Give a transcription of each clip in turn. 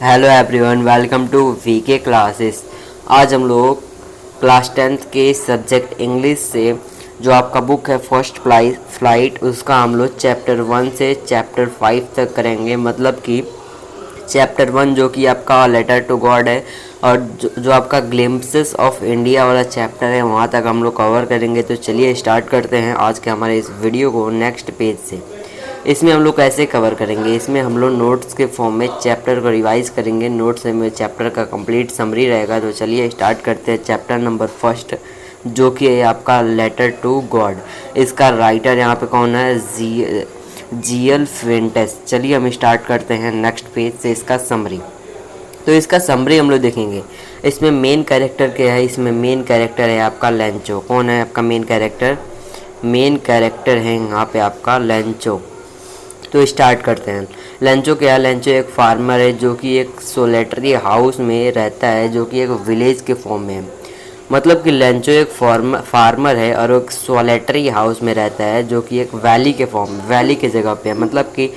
Hello everyone, welcome to VK classes. आज हम लोग क्लास 10th के सब्जेक्ट इंग्लिश से जो आपका बुक है फर्स्ट फ्लाइट उसका हम लोग चैप्टर 1 से चैप्टर 5 तक करेंगे। मतलब कि चैप्टर 1 जो कि आपका लेटर टू गॉड है और जो आपका ग्लिम्पसेस ऑफ इंडिया वाला चैप्टर है वहाँ तक हम लोग कवर करेंगे। तो चलिए स्टार्ट करते हैं आज के हमारे इस वीडियो को नेक्स्ट पेज से। इसमें हम लोग कैसे कवर करेंगे, इसमें हम लोग नोट्स के फॉर्म में चैप्टर को रिवाइज करेंगे। नोट्स में चैप्टर का कंप्लीट समरी रहेगा। तो चलिए स्टार्ट करते हैं चैप्टर नंबर फर्स्ट जो कि है आपका लेटर टू गॉड। इसका राइटर यहाँ पे कौन है? जीएल फ्वेंटेस। चलिए हम स्टार्ट करते हैं नेक्स्ट पेज से इसका समरी। तो इसका समरी हम लोग देखेंगे। इसमें मेन कैरेक्टर क्या है? इसमें मेन कैरेक्टर है आपका लेंचो। कौन है आपका मेन कैरेक्टर? मेन कैरेक्टर है यहाँ पे आपका लेंचो। तो स्टार्ट करते हैं। लेंचो क्या है? लेंचो एक फार्मर है जो कि एक सोलेटरी हाउस में रहता है, जो कि एक विलेज के फॉर्म में है। मतलब कि लेंचो एक फार्मर है और एक सोलेटरी हाउस में रहता है जो कि एक वैली के जगह पे है। मतलब कि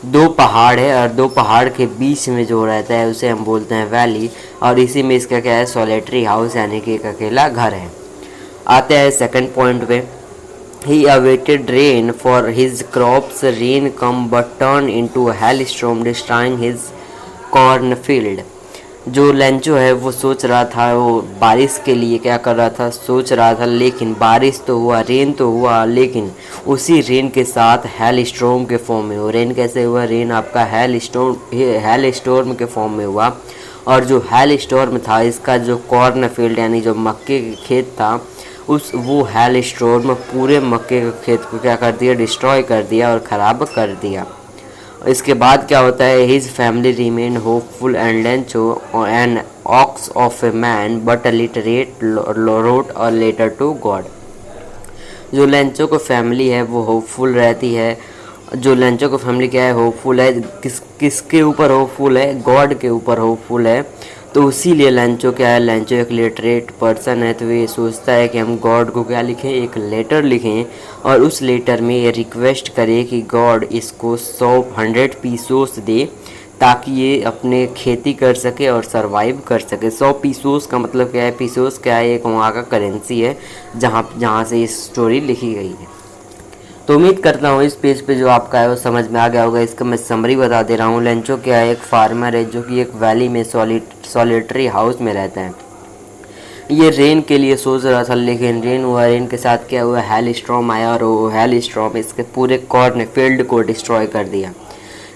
दो पहाड़ है और दो पहाड़ के बीच में जो रहता है उसे हम बोलते हैं वैली। और इसी में इसका क्या है? सोलेटरी हाउस, यानी कि एक अकेला घर है। आते हैं सेकंड पॉइंट पे। He awaited rain for his crops. Rain come but turned into a hailstorm, destroying his cornfield. जो लेंचो है वो सोच रहा था, वो बारिश के लिए क्या कर रहा था? सोच रहा था। लेकिन बारिश तो हुआ, रेन तो हुआ, लेकिन उसी रेन के साथ हेल स्टॉर्म के फॉर्म में हुआ। रेन कैसे हुआ? रेन आपका हेल स्टॉर्म के फॉर्म में हुआ। और जो हेल स्टॉर्म था इसका जो कॉर्न फील्ड यानी जो मक्के के खेत था वो हेल स्टॉर्म पूरे मक्के के खेत को क्या कर दिया? डिस्ट्रॉय कर दिया और ख़राब कर दिया। इसके बाद क्या होता है? His family remain hopeful and Lencho an ox of a man but literate wrote a letter to God. जो लेंचो को फैमिली है वो होपफुल रहती है। जो लेंचो को फैमिली क्या है? होपफुल है। किसके ऊपर होपफुल है? गॉड के ऊपर होपफुल है। तो इसीलिए लेंचो क्या है? लेंचो एक लिटरेट पर्सन है। तो ये सोचता है कि हम गॉड को क्या लिखें? एक लेटर लिखें और उस लेटर में ये रिक्वेस्ट करें कि गॉड इसको 100 पीसोस दे ताकि ये अपने खेती कर सके और सरवाइव कर सके। 100 पीसोस का मतलब क्या है? पीसोस क्या है? एक वहाँ का करेंसी है जहाँ से ये स्टोरी लिखी गई है। तो उम्मीद करता हूँ इस पेज पे जो आपका है वो समझ में आ गया होगा। इसका मैं समरी बता दे रहा हूँ। लेंचो क्या है? एक फार्मर है जो कि एक वैली में सॉलिटरी हाउस में रहता है। ये रेन के लिए सोच रहा था, लेकिन रेन हुआ, रेन के साथ क्या हुआ? हेल स्टॉर्म आया और वो हेल स्टॉर्म इसके पूरे कॉर्न फील्ड को डिस्ट्रॉय कर दिया।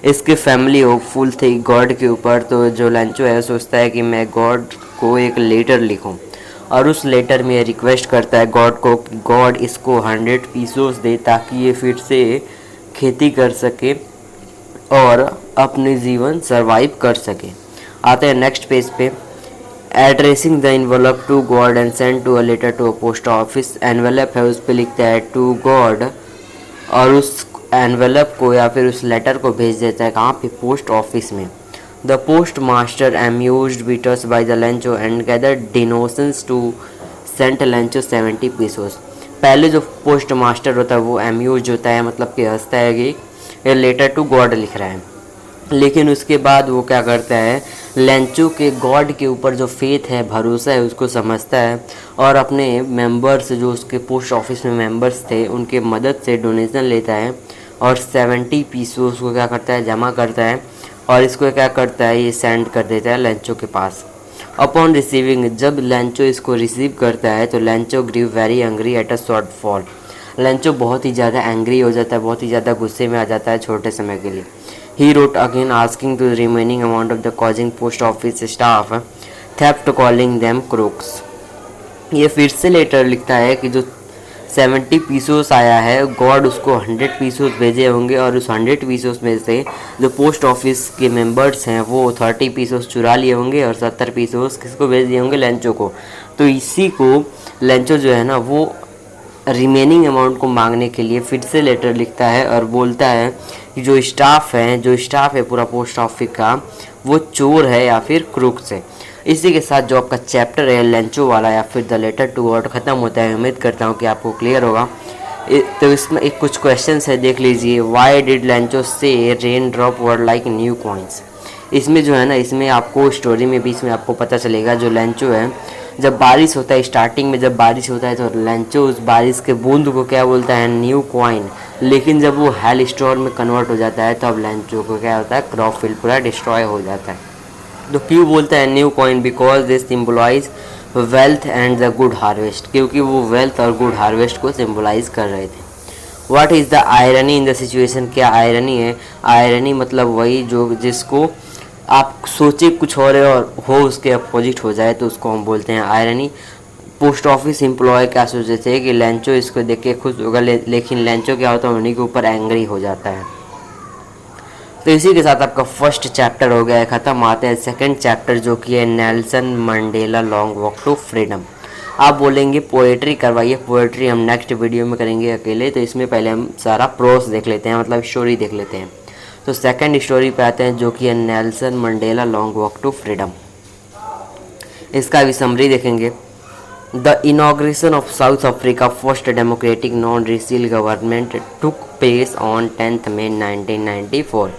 इसकी फैमिली होपफुल थी गॉड के ऊपर। तो जो लेंचो है सोचता है कि मैं गॉड को एक लेटर लिखूं और उस लेटर में रिक्वेस्ट करता है गॉड को कि गॉड इसको 100 पीसोस दे ताकि ये फिर से खेती कर सके और अपने जीवन सरवाइव कर सके। आते हैं नेक्स्ट पेज पे। Addressing the envelope to God and send to a letter to a post office. Envelope है उस पर लिखता है टू गॉड और उस एनवेलप को या फिर उस लेटर को भेज देता है कहाँ पे? पोस्ट ऑफिस में। The postmaster, amused beaters by the Lencho and gathered donations to send Lencho 70 pesos. पहले जो पोस्ट मास्टर होता है वो अम्यूज होता है, मतलब कि हंसता है कि ये लेटर टू गॉड लिख रहा है। लेकिन उसके बाद वो क्या करता है? लेंचो के गॉड के ऊपर जो फेथ है, भरोसा है, उसको समझता है और अपने मेंबर्स जो उसके पोस्ट ऑफिस में मेंबर्स थे उनके मदद से डोनेशन लेता है और 70 पीसों को क्या करता है? जमा करता है और इसको क्या करता है? ये सेंड कर देता है लेंचो के पास। अपॉन रिसीविंग, जब लेंचो इसको रिसीव करता है तो Lencho grew very angry at a short fall. लेंचो बहुत ही ज़्यादा एंग्री हो जाता है, बहुत ही ज़्यादा गुस्से में आ जाता है छोटे समय के लिए। He wrote again asking to the remaining amount of the causing post office staff theft calling them crooks. ये फिर से लेटर लिखता है कि जो 70 पीसोस आया है, गॉड उसको 100 पीसोस भेजे होंगे और उस 100 पीसोस में से जो पोस्ट ऑफिस के मेंबर्स हैं वो 30 पीसोस चुरा लिए होंगे और 70 पीसोस किसको भेज दिए होंगे? लेंचो को। तो इसी को लेंचो जो है ना वो रिमेनिंग अमाउंट को मांगने के लिए फिर से लेटर लिखता है और बोलता है कि जो स्टाफ है पूरा पोस्ट ऑफिस का वो चोर है या फिर क्रूक्स है। इसी के साथ जो आपका चैप्टर है लेंचो वाला या फिर द लेटर टू गॉड ख़त्म होता है। उम्मीद करता हूँ कि आपको क्लियर होगा। तो इसमें एक कुछ क्वेश्चंस है, देख लीजिए। वाई डिड लेंचो से rain drop were like new coins? इसमें जो है ना, इसमें आपको स्टोरी में भी इसमें आपको पता चलेगा जो लेंचो है, जब बारिश होता है स्टार्टिंग में, जब बारिश होता है तो लेंचो उस बारिश के बूंद को क्या बोलता है, न्यू कॉइन। लेकिन जब वो हेल स्टोर्म में कन्वर्ट हो जाता है तो अब लेंचो को क्या होता है, क्रॉप फील्ड पूरा डिस्ट्रॉय हो जाता है। तो क्यों बोलता है new coin, because this symbolize wealth and the good harvest, क्योंकि वो वेल्थ और गुड हार्वेस्ट को सिम्बलाइज कर रहे थे। What is the irony in the situation, क्या आयरनी है, आयरनी मतलब वही जो जिसको आप सोचे कुछ और है और हो उसके अपोजिट हो जाए तो उसको हम बोलते हैं आयरनी। पोस्ट ऑफिस एम्प्लॉय क्या सोचे थे कि लेंचो इसको देख के खुश होगा, लेकिन लेंचो क्या होता है, उन्हीं के ऊपर एंग्री हो जाता है। तो इसी के साथ आपका फर्स्ट चैप्टर हो गया है ख़त्म। आते हैं सेकंड चैप्टर जो कि है Nelson Mandela long walk to freedom. आप बोलेंगे पोएट्री करवाइए, पोएट्री हम नेक्स्ट वीडियो में करेंगे अकेले, तो इसमें पहले हम सारा प्रोस देख लेते हैं, मतलब स्टोरी देख लेते हैं। तो सेकंड स्टोरी पे आते हैं जो कि है Nelson Mandela long walk to freedom. इसका भी समरी देखेंगे। The inauguration of South Africa first democratic non racial government took place on 10 May 1994।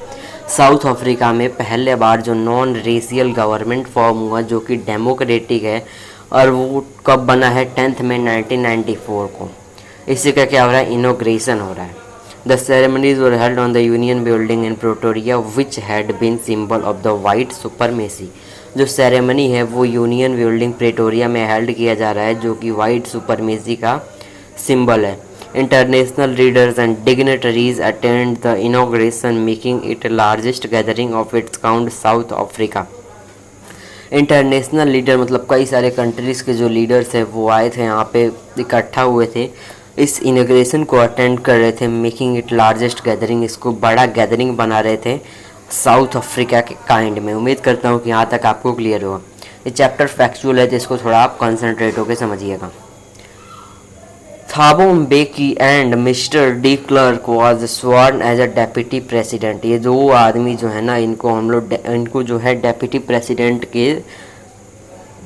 South Africa में पहले बार जो नॉन रेशियल गवर्नमेंट फॉर्म हुआ जो कि डेमोक्रेटिक है, और वो कब बना है, 10 मई 1994 को। इसी का क्या हो रहा है, इनॉग्रेशन हो रहा है। The ceremonies were held on the union building in Pretoria which had been symbol of the white supremacy. जो सेरेमनी है वो यूनियन बिल्डिंग प्रिटोरिया में हेल्ड किया जा रहा है जो कि वाइट सुपरमेसी का सिंबल है। International leaders and dignitaries attend the inauguration making it largest gathering of its count South Africa. International leader मतलब कई सारे कंट्रीज़ के जो लीडर्स हैं वो आए थे यहाँ पे, इकट्ठा हुए थे, इस इनॉग्रेशन को अटेंड कर रहे थे। मेकिंग इट लार्जेस्ट गैदरिंग, इसको बड़ा गैदरिंग बना रहे थे साउथ अफ्रीका के काइंड में। उम्मीद करता हूँ कि यहाँ तक आपको क्लियर होगा। ये चैप्टर फैक्चुअल है तो इसको थोड़ा आप कंसंट्रेट होकर समझिएगा। Thabo Mbeki and mister de Klerk was sworn as a deputy president. ये दो आदमी जो है ना, इनको जो है डेप्यूटी प्रेसिडेंट के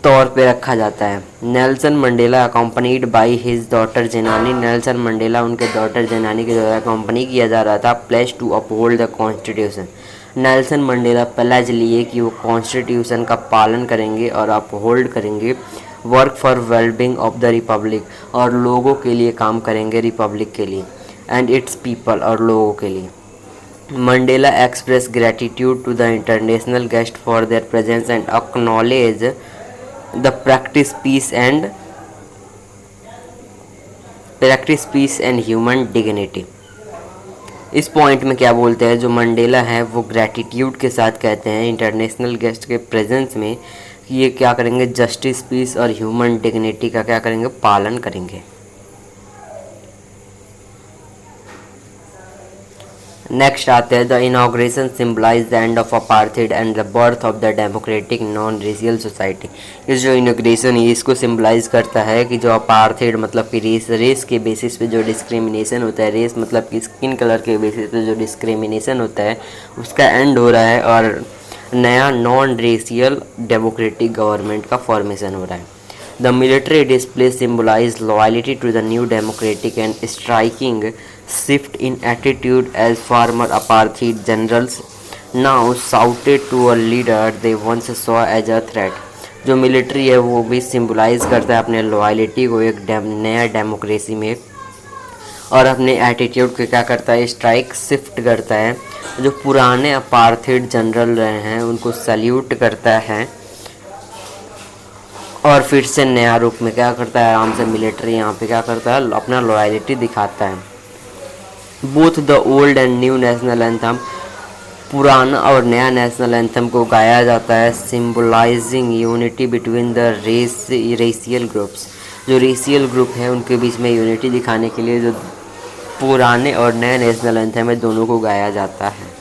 तौर पे रखा जाता है। Nelson Mandela accompanied by his daughter Zenani, Nelson Mandela उनके डॉटर जेनानी के द्वारा अकम्पनी किया जा रहा था। Place to uphold the constitution, Nelson Mandela pledge लिए कि वो कॉन्स्टिट्यूशन का पालन करेंगे और अपहोल्ड करेंगे। Work for wellbeing of the Republic, और लोगों के लिए काम करेंगे, रिपब्लिक के लिए, एंड इट्स पीपल, और लोगों के लिए। Mandela express gratitude to the international guest for their presence and acknowledge the practice peace and human dignity. इस पॉइंट में क्या बोलते हैं, जो मंडेला है वो ग्रेटिट्यूड के साथ कहते हैं इंटरनेशनल गेस्ट के प्रेजेंस में कि ये क्या करेंगे, जस्टिस, पीस और ह्यूमन डिग्निटी का क्या करेंगे, पालन करेंगे। नेक्स्ट आते हैं the inauguration symbolize the end of apartheid and the birth of the democratic non racial society. इस जो इनॉग्रेशन है इसको सिम्बलाइज करता है कि जो अपार्थाइड मतलब कि रेस के बेसिस पे जो डिस्क्रिमिनेशन होता है, रेस मतलब कि स्किन कलर के बेसिस पे जो डिस्क्रिमिनेशन होता है उसका एंड हो रहा है और नया नॉन रेशियल डेमोक्रेटिक गवर्नमेंट का फॉर्मेशन हो रहा है। The military display symbolize loyalty to the new democratic and striking shift in attitude as former apartheid generals now shouted to a leader they once saw as a threat। जो military है वो भी symbolize करता है अपने loyalty को एक नया डेमोक्रेसी में, और अपने एटीट्यूड को क्या करता है, स्ट्राइक शिफ्ट करता है। जो पुराने अपार्थाइड जनरल रहे हैं उनको सल्यूट करता है और फिर से नया रूप में क्या करता है, आराम से मिलिट्री यहाँ पे क्या करता है, अपना लॉयल्टी दिखाता है। Both the old and new national anthem, पुराना और नया नेशनल एंथम को गाया जाता है, symbolising unity between the racial groups. जो रेशियल ग्रुप है उनके बीच में यूनिटी दिखाने के लिए जो पुराने और नए नेशनल एंथम है दोनों को गाया जाता है।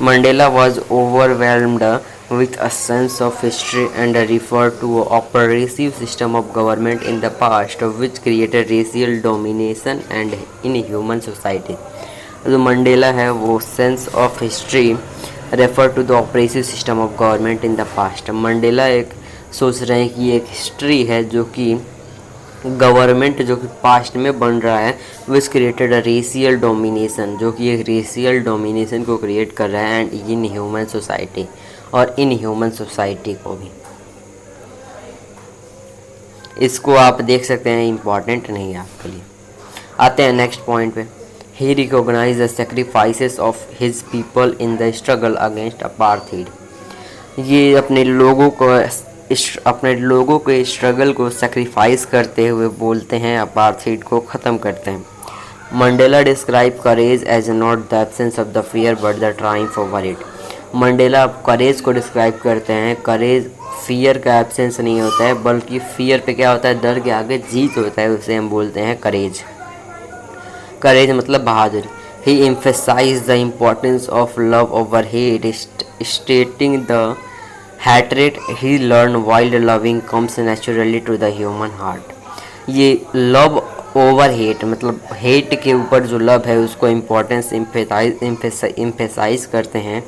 Mandela was overwhelmed with a sense of history and referred to an oppressive system of government in the past which created racial domination and inhuman society। जो मंडेला है वो sense of history refer to the oppressive system of government in the past. Mandela एक सोच रहे हैं कि एक history है जो कि गवर्नमेंट जो कि पास्ट में बन रहा है which created a racial domination, जो कि एक रेशियल डोमिनेशन को क्रिएट कर रहा है एंड इन ह्यूमन सोसाइटी, और इन ह्यूमन सोसाइटी को भी। इसको आप देख सकते हैं, इम्पॉर्टेंट नहीं है आपके लिए। आते हैं नेक्स्ट पॉइंट पे। He recognize the sacrifices of his people in the struggle against apartheid. ये अपने लोगों के स्ट्रगल को सेक्रीफाइस करते हुए बोलते हैं अपार्थाइड को ख़त्म करते हैं। Mandela describe courage as not the absence of the fear but the triumph over it. Mandela courage को डिस्क्राइब करते हैं, करेज फियर का एब्सेंस नहीं होता है, बल्कि फियर पे क्या होता है, डर के आगे जीत होता है, उसे हम बोलते हैं करेज। करेज मतलब बहादुरी। He emphasize the importance of love over hate, stating the hatred he learned while loving comes naturally to the human heart। ये लव ओवर हेट मतलब हेट के ऊपर जो लव है उसको इम्पोर्टेंस इम्फेसाइज करते हैं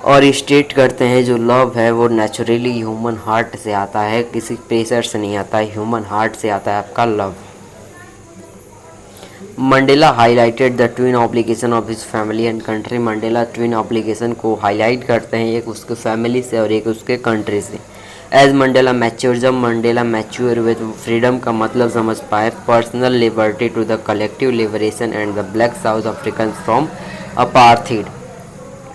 और स्टेट करते हैं जो लव है वो नेचुरली ह्यूमन हार्ट से आता है, किसी प्रेशर से नहीं आता है, ह्यूमन हार्ट से आता है आपका love. Mandela highlighted the twin obligation of his family and country. Mandela twin obligation को हाईलाइट करते हैं, एक उसके फैमिली से और एक उसके कंट्री से। एज मंडेला मैच्योर, जब मंडेला मैच्योर हुए तो फ्रीडम का मतलब समझ पाए, personal liberty to the collective liberation and the black South African from apartheid.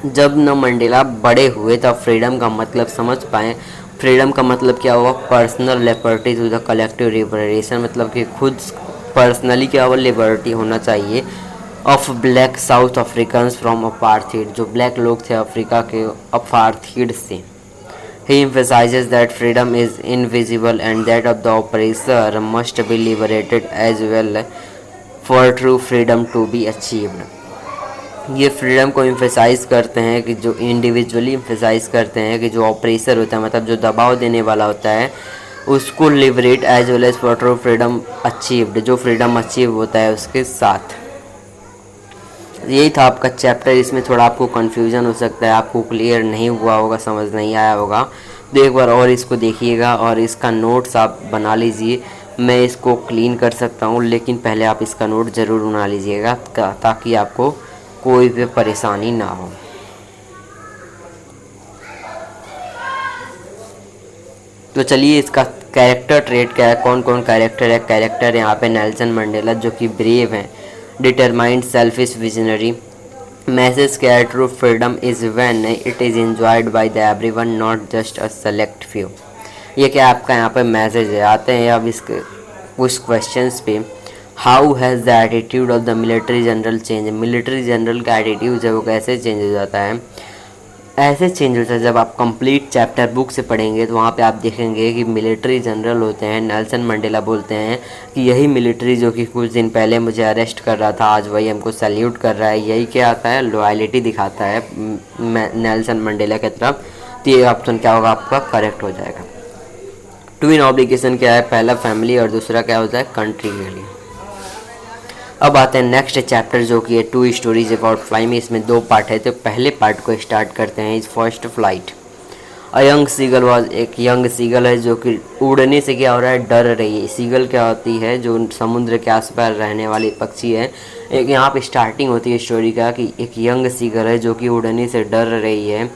जब न मंडेला बड़े हुए तब फ्रीडम का मतलब समझ पाए। फ्रीडम का मतलब क्या हुआ, personal liberty to the collective liberation, मतलब कि खुद पर्सनली क्या हुआ, लिबर्टी होना चाहिए, of black South African from apartheid, जो ब्लैक लोग थे अफ्रीका के अपार्थाइड से। He emphasizes that freedom is invisible and that of the oppressor must be liberated as well for true freedom to be achieved। ये freedom को emphasise करते हैं कि जो इंडिविजुअली इम्फेसाइज करते हैं कि जो ऑपरेसर होता है मतलब जो दबाव देने वाला होता है उसको liberate as well as for true freedom achieved, जो फ्रीडम अचीव होता है उसके साथ। यही था आपका चैप्टर। इसमें थोड़ा आपको कन्फ्यूजन हो सकता है, आपको क्लियर नहीं हुआ होगा, समझ नहीं आया होगा, तो एक बार और इसको देखिएगा और इसका नोट्स आप बना लीजिए। मैं इसको क्लीन कर सकता हूँ लेकिन पहले आप इसका नोट ज़रूर बना लीजिएगा ताकि आपको कोई भी परेशानी ना हो। तो चलिए इसका कैरेक्टर ट्रेट क्या है, कौन कौन कैरेक्टर है। कैरेक्टर यहाँ पे नेल्सन मंडेला जो कि ब्रेव हैं, डिटरमाइंड, सेल्फिश, विजनरी। मैसेज क्या है, true freedom is when it is enjoyed by the everyone not just a select few. ये क्या आपका यहाँ पे मैसेज है। आते हैं अब इसके कुछ क्वेश्चंस पे। How has the attitude of the military general change. Military general का एटीट्यूड है वो कैसे चेंज हो जाता है, ऐसे चेंज होता है जब आप कंप्लीट चैप्टर बुक से पढ़ेंगे तो वहाँ पे आप देखेंगे कि मिलिट्री जनरल होते हैं, नेल्सन मंडेला बोलते हैं कि यही मिलिट्री जो कि कुछ दिन पहले मुझे अरेस्ट कर रहा था आज वही हमको सैल्यूट कर रहा है। यही क्या आता है, लॉयल्टी दिखाता है नेल्सन मंडेला की तरफ। तो ये ऑप्शन क्या होगा आपका, करेक्ट हो जाएगा। ट्विन ऑब्लिगेशन क्या है, पहला फैमिली और दूसरा क्या होता है, कंट्री के लिए। अब आते हैं नेक्स्ट चैप्टर जो कि है टू स्टोरीज अबाउट फ्लाइंग। इसमें दो पार्ट है, तो पहले पार्ट को स्टार्ट करते हैं। Is first flight. A young seagull was, एक यंग सीगल है जो कि उड़ने से क्या हो रहा है, डर रही है। सीगल क्या होती है, जो समुद्र के आसपास रहने वाली पक्षी है। एक यहाँ पे स्टार्टिंग होती है स्टोरी का कि एक यंग सीगल है जो कि उड़ने से डर रही है,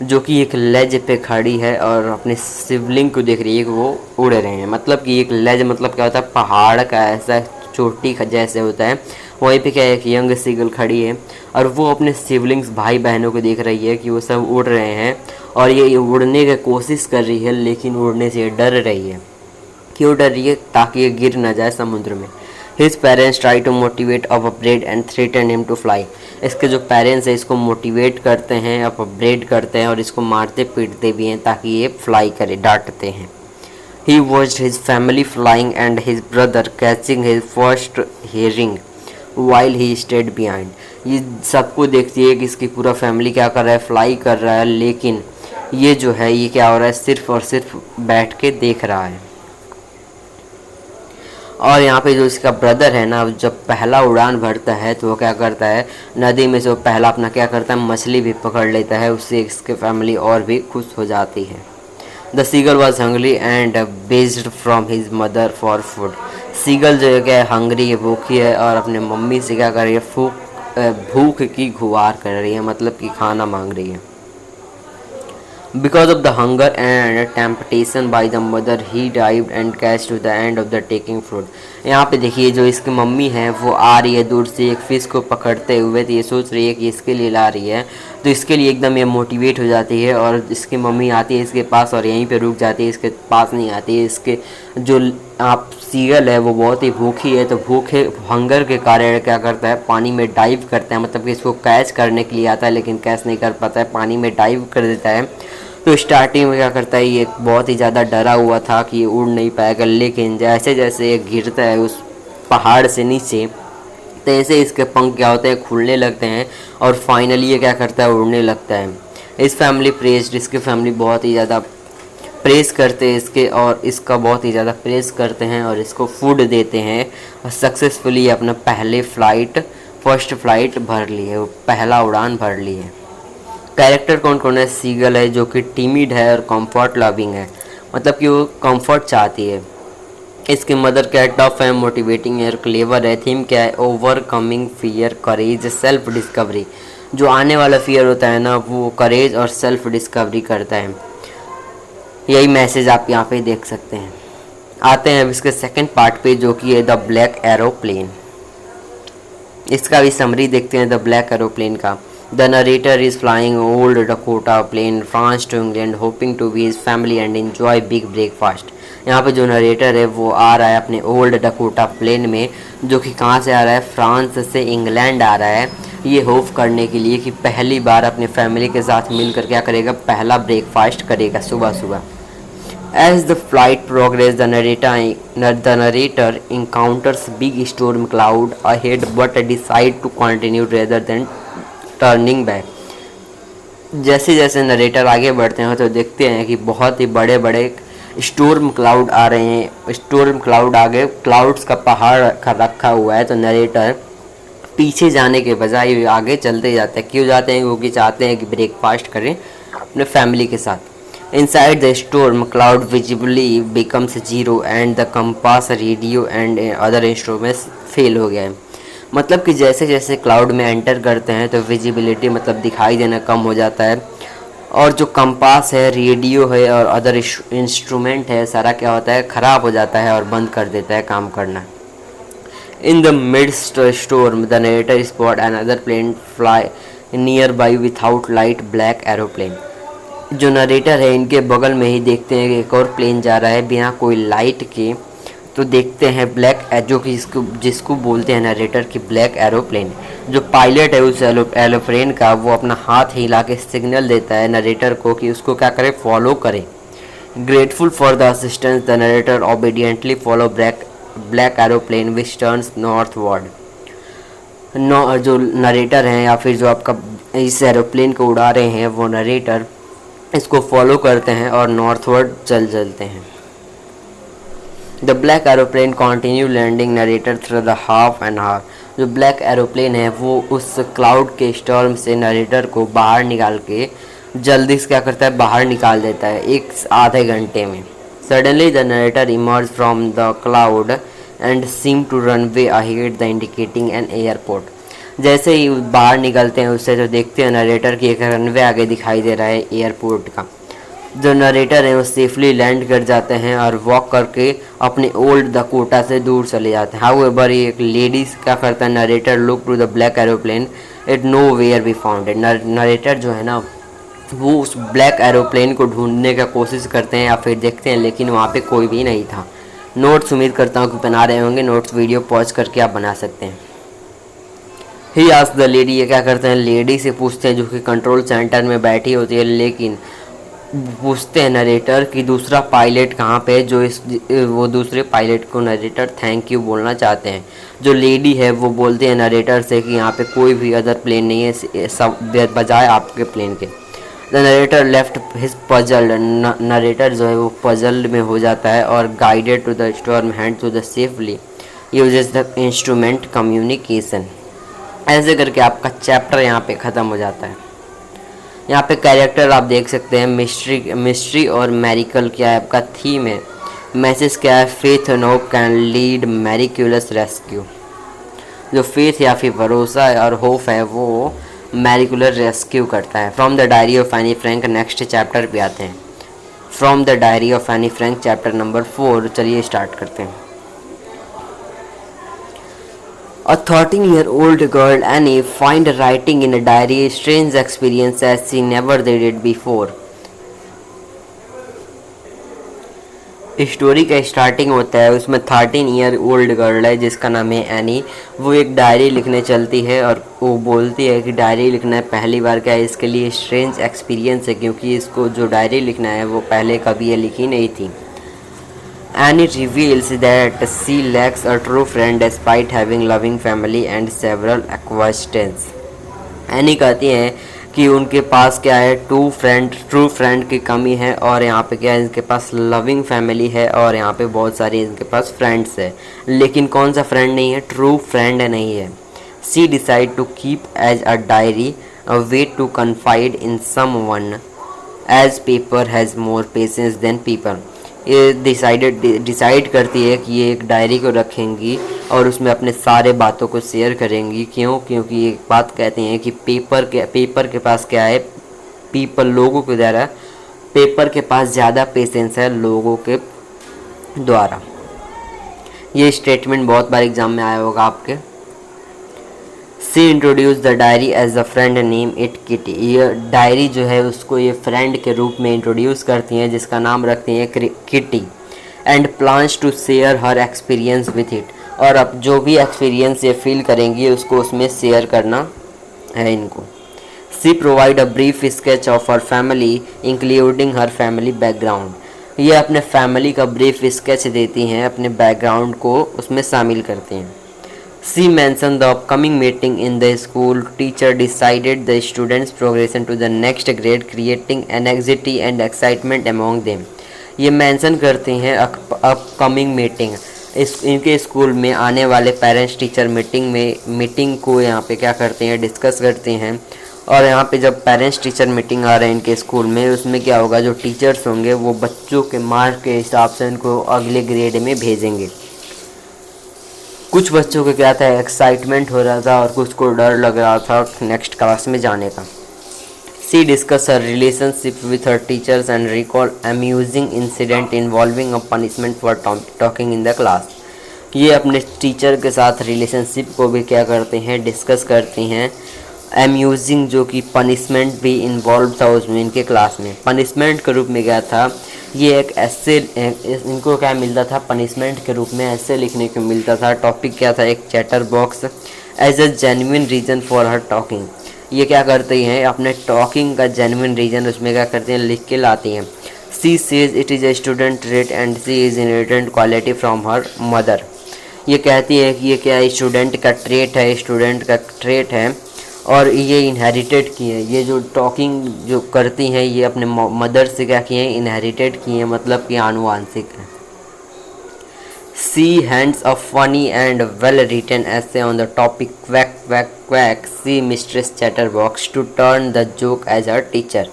जो कि एक लेज पे खड़ी है और अपने सिबलिंग को देख रही है कि वो उड़ रहे हैं। मतलब कि एक लेज मतलब क्या होता है, पहाड़ का ऐसा चोटी जैसे होता है, वहीं पे क्या है, एक यंग सीगल खड़ी है और वो अपने सिबलिंग्स भाई बहनों को देख रही है कि वो सब उड़ रहे हैं और ये उड़ने की कोशिश कर रही है लेकिन उड़ने से डर रही है। क्यों डर रही है, ताकि ये गिर ना जाए समुद्र में। His parents try to motivate upgrade and threaten him to fly. इसके जो पेरेंट्स हैं इसको मोटिवेट करते हैं, अपग्रेड करते हैं और इसको मारते पीटते भी हैं ताकि ये फ्लाई करे, डांटते हैं। He watched his family flying and his brother catching his first hearing while he stayed behind। ये सबको देखती है कि इसकी पूरा फैमिली क्या कर रहा है, फ्लाई कर रहा है, लेकिन ये जो है ये क्या हो रहा है, सिर्फ और सिर्फ बैठ के देख रहा है। और यहाँ पे जो इसका ब्रदर है ना, जब पहला उड़ान भरता है तो वो क्या करता है, नदी में से वो पहला अपना क्या करता है, मछली भी पकड़ लेता है। उससे इसके फैमिली और भी खुश हो जाती है। The seagull was hungry and based from his mother for food. Seagull जो है क्या है, हंग्री है, भूखी है, और अपने मम्मी से क्या कर रही है, भूख की गुहार कर रही है, मतलब कि खाना मांग रही है। Because of the hunger and temptation by the mother, he dived and catch to the end of the taking fruit। यहाँ पे देखिए जो इसकी मम्मी है वो आ रही है दूर से एक फिश को पकड़ते हुए, तो ये सोच रही है कि इसके लिए ला रही है, तो इसके लिए एकदम ये मोटिवेट हो जाती है, और इसकी मम्मी आती है इसके पास और यहीं पे रुक जाती है, इसके पास नहीं आती है। इसके जो आप सीगल है वो बहुत ही भूखी है, तो भूखे हंगर के कारण क्या करता है, पानी में डाइव करता है, मतलब कि इसको कैच करने के लिए आता है लेकिन कैच नहीं कर पाता है, पानी में डाइव कर देता है। तो स्टार्टिंग में क्या करता है, ये बहुत ही ज़्यादा डरा हुआ था कि ये उड़ नहीं पाएगा, लेकिन जैसे जैसे ये गिरता है उस पहाड़ से नीचे, तैसे इसके पंख क्या होते हैं, खुलने लगते हैं, और फाइनली ये क्या करता है, उड़ने लगता है। इस फैमिली प्रेस्ड, इसकी फैमिली बहुत ही ज़्यादा प्रेस करते हैं इसके, और इसका बहुत ही ज़्यादा प्रेस करते हैं और इसको फूड देते हैं, और सक्सेसफुली अपना फर्स्ट फ्लाइट भर ली है, पहला उड़ान भर ली है। कैरेक्टर कौन कौन है, सीगल है जो कि टिमिड है और कंफर्ट लविंग है, मतलब कि वो कंफर्ट चाहती है। इसकी मदर क्या है, टफ है, मोटिवेटिंग है और क्लेवर है। थीम क्या है, ओवरकमिंग फियर, करेज, सेल्फ डिस्कवरी। जो आने वाला फियर होता है ना, वो करेज और सेल्फ डिस्कवरी करता है। यही मैसेज आप यहाँ पे देख सकते हैं। आते हैं अब इसके सेकंड पार्ट पे, जो कि है द ब्लैक एरोप्लेन। इसका भी समरी देखते हैं द ब्लैक एरोप्लेन का। The narrator is flying old Dakota plane France to England hoping to be his family and enjoy big breakfast। यहाँ पे जो नरेटर है वो आ रहा है अपने ओल्ड डकोटा प्लेन में, जो कि कहाँ से आ रहा है, फ्रांस से इंग्लैंड आ रहा है, ये होप करने के लिए कि पहली बार अपने फैमिली के साथ मिलकर क्या करेगा, पहला ब्रेकफास्ट करेगा सुबह सुबह। As the flight progresses, the narrator encounters big storm cloud ahead but decide to continue rather than turning back. जैसे जैसे नरेटर आगे बढ़ते हैं तो देखते हैं कि बहुत ही बड़े बड़े स्टॉर्म क्लाउड आ रहे हैं। स्टॉर्म क्लाउड आगे क्लाउड्स का पहाड़ रखा हुआ है, तो नरेटर पीछे जाने के बजाय आगे चलते जाते हैं। क्यों जाते हैं, क्योंकि चाहते हैं कि ब्रेकफास्ट करें अपने फैमिली के साथ। Inside the storm cloud visibly becomes zero and the compass, radio and other instruments fail हो गया है। मतलब कि जैसे जैसे क्लाउड में एंटर करते हैं तो विजिबिलिटी मतलब दिखाई देना कम हो जाता है, और जो कंपास है, रेडियो है और अदर इंस्ट्रूमेंट है, सारा क्या होता है, ख़राब हो जाता है और बंद कर देता है काम करना। In the midst storm the narrator spot another plane fly near by without light, black aeroplane. जो नरेटर है इनके बगल में ही देखते हैं कि एक और प्लेन जा रहा है बिना कोई लाइट के, तो देखते हैं ब्लैक, जो कि जिसको बोलते हैं नरेटर की ब्लैक एरोप्लेन। जो पायलट है उस एरोप्लेन का, वो अपना हाथ हिला के सिग्नल देता है नरेटर को कि उसको क्या करे, फॉलो करे। Grateful for the assistance the narrator obediently follow black aeroplane which turns northward. जो नरेटर हैं या फिर जो आपका इस एरोप्लेन को उड़ा रहे हैं वो नरेटर इसको फॉलो करते हैं और नॉर्थवर्ड चलते हैं। The black aeroplane continue landing narrator through the half and half. जो ब्लैक एरोप्लेन है वो उस क्लाउड के स्टॉर्म से नरेटर को बाहर निकाल के जल्दी से क्या करता है, बाहर निकाल देता है एक आधे घंटे में। Suddenly the narrator emerge from the cloud and seem to runway ahead the indicating an airport. जैसे ही बाहर निकलते हैं उससे जो देखते हैं नरेटर की एक रनवे आगे दिखाई दे रहा है एयरपोर्ट का। जो नरेटर है वो सेफली लैंड कर जाते हैं और वॉक करके अपने ओल्ड डकोटा से दूर चले जाते हैं। हाउएवर एक लेडीज क्या करता है, narrator look to the black aeroplane it nowhere be found. Narrator जो है ना वो उस ब्लैक एरोप्लेन को ढूंढने का कोशिश करते हैं या फिर देखते हैं, लेकिन वहाँ पे कोई भी नहीं था। नोट्स उम्मीद करता हूँ कि बना रहे होंगे, नोट्स वीडियो पॉज करके आप बना सकते हैं। ही आस्क द लेडी, ये क्या करते हैं, लेडी से पूछते हैं जो कि कंट्रोल सेंटर में बैठी होती है, लेकिन पूछते हैं नरेटर कि दूसरा पायलट कहाँ पे है। वो दूसरे पायलट को नरेटर थैंक यू बोलना चाहते हैं। जो लेडी है वो बोलते हैं नरेटर से कि यहाँ पे कोई भी अदर प्लेन नहीं है सब बजाय आपके प्लेन के। The narrator left his puzzled, narrator जो है वो पजल्ड में हो जाता है और guided to the storm hand to the safely uses the instrument communication. ऐसे करके आपका चैप्टर यहाँ पे ख़त्म हो जाता है। यहाँ पे कैरेक्टर आप देख सकते हैं, मिस्ट्री और मैरिकल क्या है आपका थीम है। मैसेज क्या है, faith and hope can lead miraculous rescue. जो फेथ या फिर भरोसा है और होप है वो मैरिकुलर रेस्क्यू करता है। From the diary of Anne Frank, next chapter पे आते हैं। From the diary of Anne Frank chapter number 4, चलिए स्टार्ट करते हैं। A 13-year-old girl, Annie, find writing in a diary a strange experience as she never did it before. Story का starting होता है, उसमें 13-year-old गर्ल है जिसका नाम है एनी। वो एक डायरी लिखने चलती है और वो बोलती है कि डायरी लिखना है पहली बार क्या है, इसके लिए स्ट्रेंज एक्सपीरियंस है क्योंकि इसको जो डायरी लिखना है वो पहले कभी ये लिखी नहीं थी। Annie reveals that she lacks a true friend despite having loving family and several acquaintances. Annie कहती हैं कि उनके पास क्या है, ट्रू फ्रेंड की कमी है और यहाँ पे क्या है, इनके पास लविंग फैमिली है और यहाँ पे बहुत सारे इनके पास फ्रेंड्स है, लेकिन कौन सा फ्रेंड नहीं है, ट्रू फ्रेंड नहीं है। She decide to keep as a diary, a way to confide in someone, as paper has more patience than people. ये डिसाइड करती है कि ये एक डायरी को रखेंगी और उसमें अपने सारे बातों को शेयर करेंगी। क्यों? क्योंकि एक बात कहते हैं कि पेपर के पास क्या है, लोगों के द्वारा पेपर के पास ज़्यादा पेशेंस है लोगों के द्वारा। ये स्टेटमेंट बहुत बार एग्जाम में आया होगा आपके। She introduce the diary as a friend name it Kitty. ये डायरी जो है उसको ये फ्रेंड के रूप में इंट्रोड्यूस करती हैं जिसका नाम रखती हैं Kitty. And plans to share her experience with it. और अब जो भी एक्सपीरियंस ये फील करेंगी उसको उसमें शेयर करना है इनको। She provide a brief sketch of her family including her family background. ये अपने फैमिली का ब्रीफ स्केच देती हैं, अपने बैकग्राउंड को उसमें शामिल करती हैं। She mentioned the upcoming meeting in the school. Teacher decided the students' progression to the next grade, creating anxiety and excitement among them. ये मेंशन करते हैं अपकमिंग मीटिंग, इनके स्कूल में आने वाले पेरेंट्स टीचर मीटिंग को यहाँ पे क्या करते हैं, डिस्कस करते हैं। और यहाँ पे जब पेरेंट्स टीचर मीटिंग आ रहे हैं इनके स्कूल में, उसमें क्या होगा, जो टीचर्स होंगे वो बच्चों के मार्क के हिसाब से इनको अगले ग्रेड में भेजेंगे। कुछ बच्चों को क्या था, एक्साइटमेंट हो रहा था और कुछ को डर लग रहा था नेक्स्ट क्लास में जाने का। She discuss her relationship with her teachers and recall amusing incident involving a punishment for talking in the class. ये अपने टीचर के साथ रिलेशनशिप को भी क्या करते हैं, डिस्कस करती हैं। अम्यूजिंग जो कि पनिशमेंट भी इन्वॉल्व था उसमें इनके क्लास में। पनिशमेंट के रूप में क्या था, ये एक ऐसे इनको क्या मिलता था, पनिशमेंट के रूप में ऐसे लिखने को मिलता था। टॉपिक क्या था, एक chatterbox as a genuine reason for her talking. ये क्या करती हैं, अपने टॉकिंग का जेन्युइन रीज़न उसमें क्या करती हैं, लिख के लाती हैं। She says it is a student trait and she is inherited quality from her mother. ये कहती है कि ये क्या है, स्टूडेंट का ट्रेट है और ये इनहेरिटेड की है। ये जो टॉकिंग जो करती हैं ये अपने मदर से क्या किए हैं, इनहेरिटेड की हैं, मतलब कि आनुवांशिक है। She hands a funny and well written essay on the topic quack quack quack she Mistress chatter box to turn the joke as a teacher.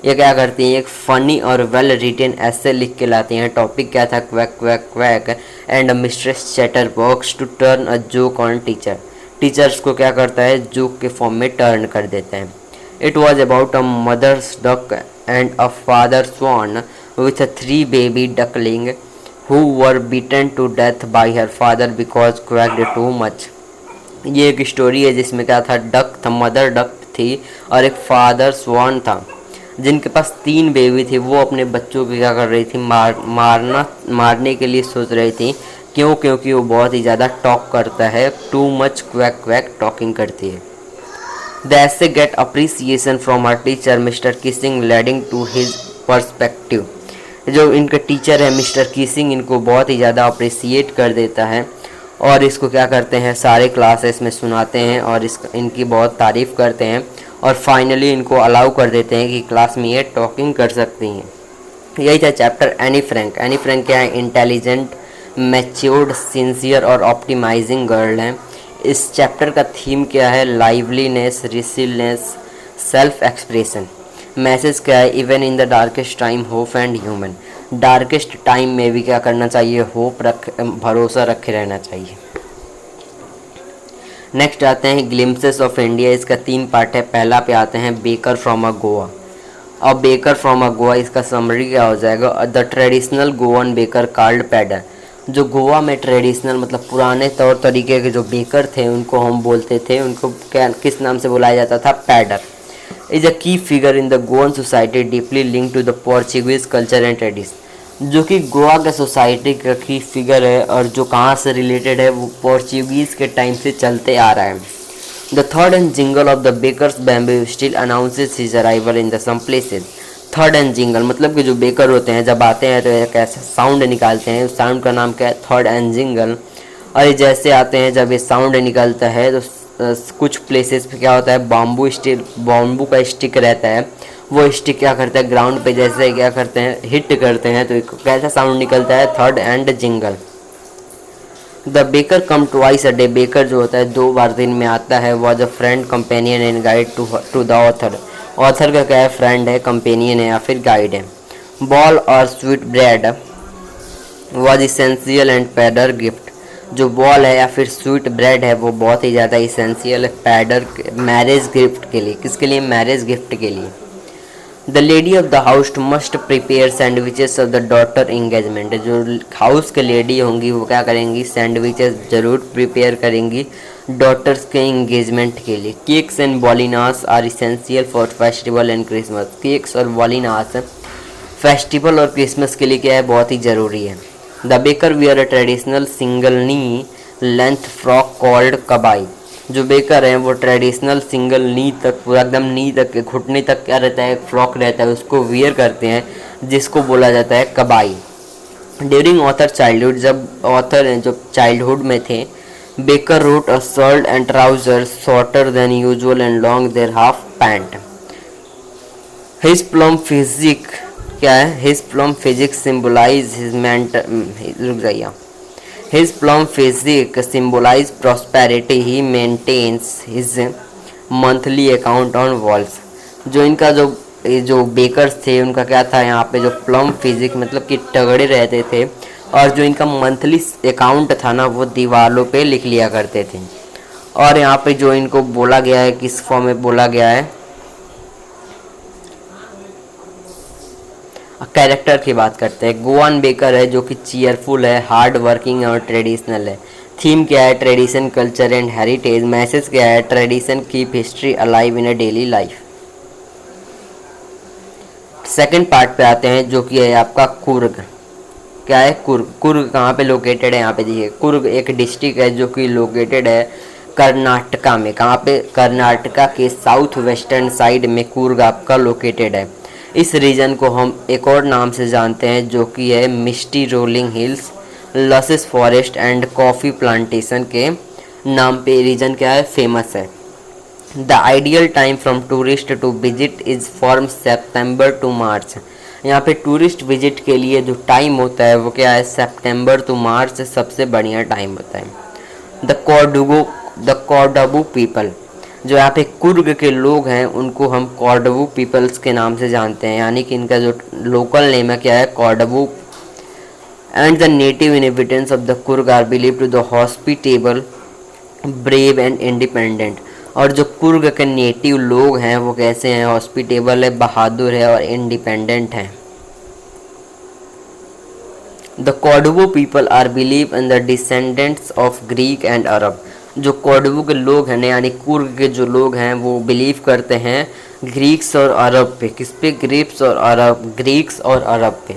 ये क्या करती हैं, एक फ़नी और वेल रिटन ऐसे लिख के लाती हैं। टॉपिक क्या था, quack quack quack and mistress chatter box to turn a joke on teacher. Teachers को क्या करता है, जोक के फॉर्म में टर्न कर देते हैं। It was about a mother's duck and a father swan with 3 baby duckling who were beaten to death by her father because quacked too much. ये एक स्टोरी है जिसमें क्या था, डक था, मदर डक थी और एक फादर स्वान था जिनके पास 3 बेबी थी। वो अपने बच्चों को क्या कर रही थी, मारने के लिए सोच रही थी। क्यों? क्योंकि वो बहुत ही ज़्यादा टॉक करता है, too much quack quack talking करती है। The essay get appreciation from her teacher mister Keesing leading to his perspective. जो इनका टीचर है मिस्टर किसिंग, इनको बहुत ही ज़्यादा अप्रिसिएट कर देता है और इसको क्या करते हैं, सारे क्लासेस में सुनाते हैं और इनकी बहुत तारीफ़ करते हैं और फाइनली इनको अलाउ कर देते हैं कि क्लास में ये टॉकिंग कर सकती हैं। यही था chapter Anne Frank. Anne Frank क्या है, इंटेलिजेंट, मैच्योर्ड, सिंसियर और ऑप्टिमाइजिंग गर्ल है। इस चैप्टर का थीम क्या है, liveliness, resilience, self expression. Message क्या है, even in the darkest time hope and human, darkest time में भी क्या करना चाहिए, होप भरोसा रखे रहना चाहिए। नेक्स्ट आते हैं ग्लिम्पसेस ऑफ इंडिया, इसका 3 पार्ट है। पहला पे आते हैं बेकर फ्रॉम अ गोवा। अब बेकर फ्रॉम अ गोवा इसका समरी क्या हो जाएगा, the traditional Goan baker called pader. जो गोवा में ट्रेडिशनल मतलब पुराने तौर तरीके के जो बेकर थे उनको हम बोलते थे, उनको क्या किस नाम से बुलाया जाता था, pader. Is a key figure in the Goan society deeply link to the Portuguese culture and tradition. जो कि गोवा के सोसाइटी का की फिगर है और जो कहाँ से रिलेटेड है, वो पोर्चुगीज़ के टाइम से चलते आ रहा है। The third and jingle of the bakers bamboo still announces his arrival in the some places. Third and jingle मतलब कि जो बेकर होते हैं जब आते हैं तो एक ऐसा साउंड निकालते हैं, उस साउंड का नाम क्या है, थर्ड एंड जिंगल। और ये जैसे आते हैं जब ये साउंड निकलता है तो कुछ प्लेसेस पे क्या होता है, बाम्बू का स्टिक रहता है, वो स्टिक क्या करता है ग्राउंड पे जैसे क्या करते हैं, हिट करते हैं तो एक कैसा साउंड निकलता है, third and jingle. The baker come twice a day, baker जो होता है 2 बार दिन में आता है। Was a friend companion and guide to the author, author का क्या है, फ्रेंड है, कंपेनियन है या फिर गाइड है। बॉल और sweet bread was essential and pader gift, जो बॉल है या फिर स्वीट ब्रेड है वो बहुत ही ज़्यादा इसेंशियल है पैडर मैरिज गिफ्ट के लिए। किसके लिए, मैरिज गिफ्ट के लिए। The lady of the house must prepare sandwiches of the daughter engagement, जो हाउस के लेडी होंगी वो क्या करेंगी, सैंडविचेस जरूर प्रिपेयर करेंगी डॉटर्स के इंगेजमेंट के लिए। Cakes and bolinhas are essential for festival and Christmas, cakes और बॉलिनास फेस्टिवल और क्रिसमस के लिए क्या है, बहुत ही ज़रूरी है। The baker wear a traditional single knee length frock called kabai, जो बेकर हैं वो ट्रेडिशनल सिंगल नी तक, पूरा एकदम नी तक घुटने तक क्या रहता है, फ्रॉक रहता है, उसको वियर करते हैं जिसको बोला जाता है कबाई। ड्यूरिंग ऑथर चाइल्डहुड, जब ऑथर हैं जो चाइल्डहुड में थे, baker wrote a shirt and trouser shorter than usual and long their half pant. His plum physique क्या है, his plum physique symbolize his mental, रुक जाइए, His plum physique symbolize prosperity. He maintains his monthly account on walls. जो इनका जो bakers थे उनका क्या था, यहाँ पे जो प्लम फिजिक मतलब कि तगड़े रहते थे और जो इनका मंथली अकाउंट था ना वो दीवारों पे लिख लिया करते थे। और यहाँ पे जो इनको बोला गया है, किस फॉर्म में बोला गया है, कैरेक्टर की बात करते हैं। गोवन बेकर है जो कि चीयरफुल है, हार्ड वर्किंग और ट्रेडिशनल है। थीम क्या है, tradition culture and heritage. Message क्या है, tradition keep history alive in a daily life. Second part पे आते हैं जो कि है आपका कुर्ग। क्या है कुर्ग, कुर्ग कहाँ पे लोकेटेड है, यहाँ पे देखिए कुर्ग एक डिस्ट्रिक्ट है जो कि लोकेटेड है कर्नाटका में। कहाँ पे, कर्नाटका के साउथ वेस्टर्न साइड में कुर्ग आपका लोकेटेड है। इस रीजन को हम एक और नाम से जानते हैं जो कि है misty rolling hills, lush forest and coffee plantation के नाम पे रीजन क्या है, फेमस है। The ideal time from tourist to visit is from September to March. यहाँ पे टूरिस्ट विजिट के लिए जो टाइम होता है वो क्या है, सितंबर टू मार्च सबसे बढ़िया टाइम होता है। द कॉर्डोबो पीपल, जो यहाँ पे कुर्ग के लोग हैं उनको हम कॉर्डोबो पीपल्स के नाम से जानते हैं, यानी कि इनका जो लोकल नेम है क्या है, Kodava. And the native inhabitants of the Coorg are believe to the hospitable, brave and independent. और जो कुर्ग के नेटिव लोग हैं वो कैसे हैं, हॉस्पिटेबल है, बहादुर है और इंडिपेंडेंट हैं। The Kodava people are believe in the descendants of Greek and Arab. जो कॉर्डोबो के लोग हैं यानी कुर्ग के जो लोग हैं वो बिलीव करते हैं ग्रीक्स और अरब पे। किस पे, ग्रीक्स और अरब, ग्रीक्स और अरब पे।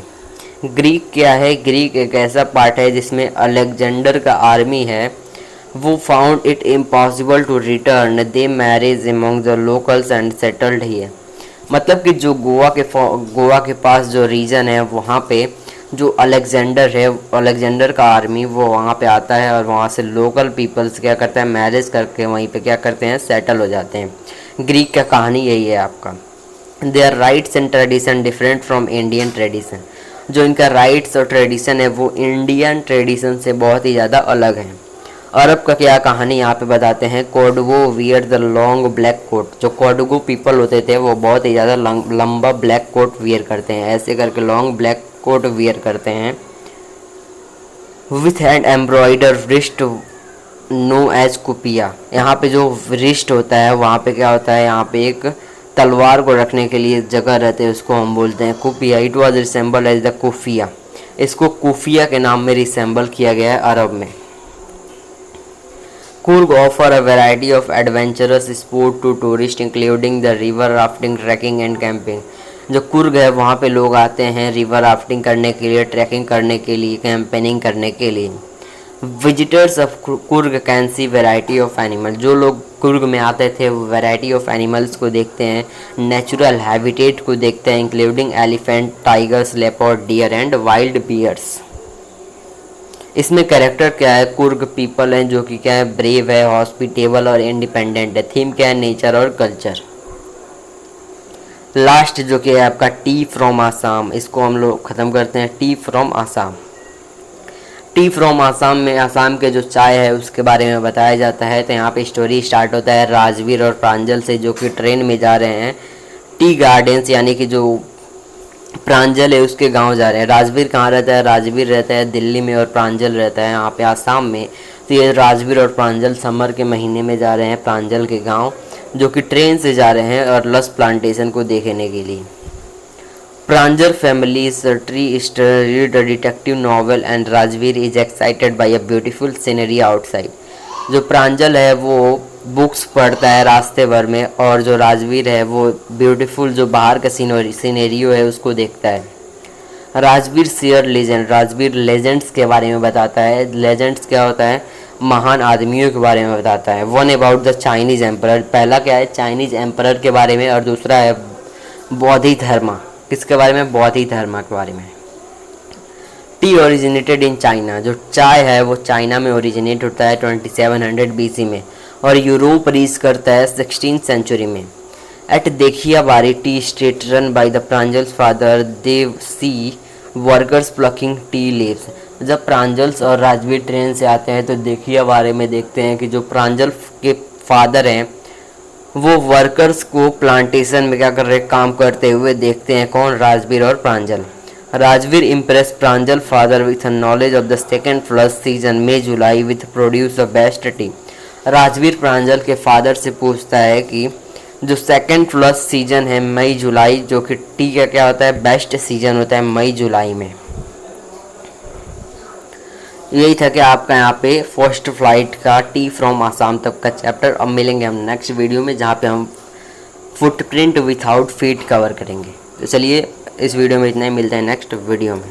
ग्रीक क्या है, ग्रीक एक ऐसा पार्ट है जिसमें अलेक्जेंडर का आर्मी है। वो found it impossible to return, they marriage among the locals and settled here. मतलब कि जो गोवा के पास जो रीजन है वहाँ पे जो अलेक्जेंडर है, अलेक्जेंडर का आर्मी वो वहाँ पे आता है और वहाँ से लोकल पीपल्स क्या करते हैं, मैरिज करके वहीं पे क्या करते हैं, सेटल हो जाते हैं। ग्रीक का कहानी यही है आपका। Their rights and tradition different from Indian tradition. जो इनका राइट्स और ट्रेडिशन है वो इंडियन ट्रेडिशन से बहुत ही ज़्यादा अलग है। अरब का क्या कहानी यहाँ पे बताते हैं। Kodagu wear the long black coat. जो कोडगो पीपल होते थे वो बहुत ही ज़्यादा लंबा ब्लैक कोट वियर करते हैं, ऐसे करके लॉन्ग ब्लैक कोट वियर करते हैं। With hand embroider wrist known as kupya. यहाँ पे जो रिस्ट होता है वहाँ पे क्या होता है, यहाँ पे एक तलवार को रखने के लिए जगह रहते हैं, उसको हम बोलते हैं kupya. It was resemble as the kufiya. इसको कुफिया के नाम में रिसेंबल किया गया है अरब में। Coorg offer a variety of adventurous sport to tourists including the river rafting, trekking and camping। जो कुर्ग है वहाँ पे लोग आते हैं रिवर राफ्टिंग करने के लिए, ट्रैकिंग करने के लिए, कैंपेनिंग करने के लिए। Visitors of Coorg can see variety of animal. जो लोग कुर्ग में आते थे वो वैरायटी ऑफ एनिमल्स को देखते हैं, नेचुरल हैबिटेट को देखते हैं including elephant, tigers, leopard, deer and wild bears. इसमें कैरेक्टर क्या है, कुर्ग पीपल हैं जो कि क्या है, ब्रेव है, हॉस्पिटेबल और इंडिपेंडेंट है। थीम क्या है, नेचर और कल्चर। लास्ट जो कि है आपका टी फ्रॉम आसाम, इसको हम लोग ख़त्म करते हैं। T from Assam. T from Assam में आसाम के जो चाय है उसके बारे में बताया जाता है। तो यहाँ पे स्टोरी स्टार्ट होता है राजवीर और प्रांजल से, जो कि ट्रेन में जा रहे हैं टी गार्डन्स, यानी कि जो प्रांजल है उसके गांव जा रहे हैं। राजवीर कहाँ रहता है, राजवीर रहता है दिल्ली में और प्रांजल रहता है यहाँ पे आसाम में। तो ये राजवीर और प्रांजल समर के महीने में जा रहे हैं प्रांजल के गांव, जो कि ट्रेन से जा रहे हैं और लस प्लांटेशन को देखने के लिए। Pranjal family is tree read a detective novel and Rajveer is excited by a beautiful scenery outside. जो प्रांजल है वो बुक्स पढ़ता है रास्ते भर में, और जो राजवीर है वो ब्यूटीफुल जो बाहर का सीनेरियो है उसको देखता है। Rajveer share legend. Rajveer legends के बारे में बताता है। लेजेंड्स क्या होता है, महान आदमियों के बारे में बताता है। One about the Chinese emperor. पहला क्या है, चाइनीज एम्परर के बारे में, और दूसरा है बौद्ध धर्म। किसके बारे में, बौद्ध धर्म के बारे में। T originated in China. जो चाय है वो चाइना में ओरिजिनेट होता है 2700 BC में, और यूरोप रीच करता है 16th सेंचुरी में। At Dekhiya Bari tea estate run by the Pranjol's father, they see workers plucking tea leaves. जब प्रांजल्स और राजवीर ट्रेन से आते हैं तो देखिया बारे में देखते हैं कि जो प्रांजल के फादर हैं वो वर्कर्स को प्लांटेशन में क्या कर रहे, काम करते हुए देखते हैं। कौन, राजवीर और Pranjal. Rajveer impress Pranjal father with knowledge of the second flush season May July with produce the best tea. Rajveer Pranjal के फादर से पूछता है कि जो सेकेंड फ्लड सीजन है मई जुलाई, जो कि टी का क्या होता है, बेस्ट सीजन होता है मई जुलाई में। यही था कि आपका यहाँ पे फर्स्ट फ्लाइट का टी फ्रॉम आसाम तक का चैप्टर। अब मिलेंगे हम नेक्स्ट वीडियो में जहाँ पे हम फुटप्रिंट विथआउट फीट कवर करेंगे। तो चलिए इस वीडियो में इतना ही, मिलते हैं नेक्स्ट वीडियो में।